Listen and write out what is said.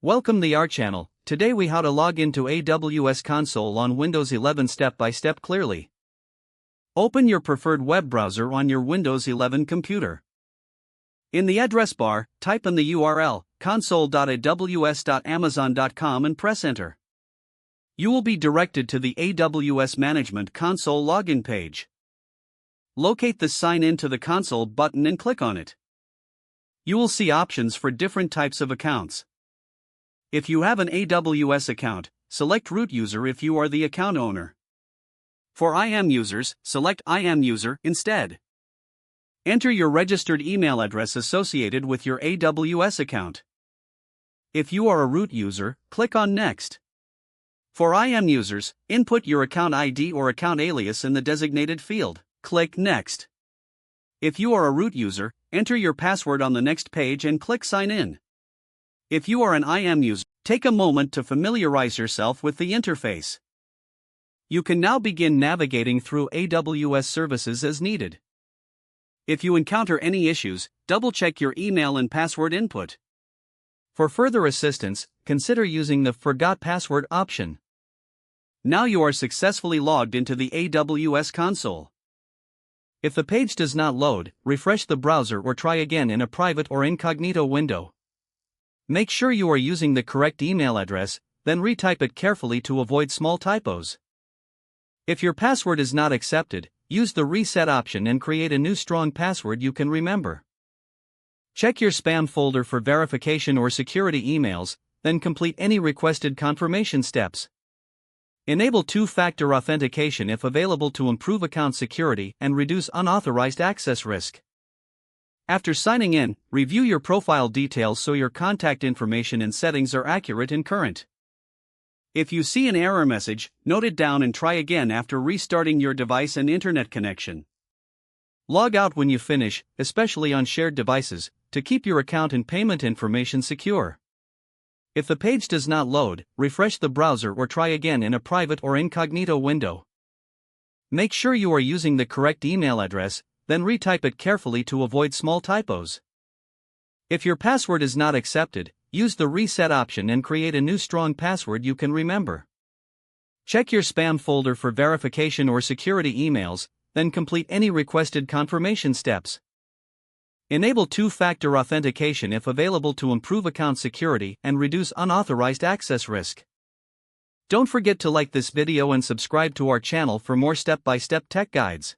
Welcome to our channel. Today we how to log into AWS console on Windows 11 step by step clearly. Open your preferred web browser on your Windows 11 computer. In the address bar, type in the URL console.aws.amazon.com and press enter. You will be directed to the AWS Management Console login page. Locate the Sign In to the Console button and click on it. You will see options for different types of accounts. If you have an AWS account, select Root User if you are the account owner. For IAM users, select IAM User instead. Enter your registered email address associated with your AWS account. If you are a root user, click on Next. For IAM users, input your account ID or account alias in the designated field. Click Next. If you are a root user, enter your password on the next page and click Sign In. If you are an IAM user, take a moment to familiarize yourself with the interface. You can now begin navigating through AWS services as needed. If you encounter any issues, double-check your email and password input. For further assistance, consider using the Forgot Password option. Now you are successfully logged into the AWS console. If the page does not load, refresh the browser or try again in a private or incognito window. Make sure you are using the correct email address, then retype it carefully to avoid small typos. If your password is not accepted, use the reset option and create a new strong password you can remember. Check your spam folder for verification or security emails, then complete any requested confirmation steps. Enable two-factor authentication if available to improve account security and reduce unauthorized access risk. After signing in, review your profile details so your contact information and settings are accurate and current. If you see an error message, note it down and try again after restarting your device and internet connection. Log out when you finish, especially on shared devices, to keep your account and payment information secure. If the page does not load, refresh the browser or try again in a private or incognito window. Make sure you are using the correct email address, then retype it carefully to avoid small typos. If your password is not accepted, use the reset option and create a new strong password you can remember. Check your spam folder for verification or security emails, then complete any requested confirmation steps. Enable two-factor authentication if available to improve account security and reduce unauthorized access risk. Don't forget to like this video and subscribe to our channel for more step-by-step tech guides.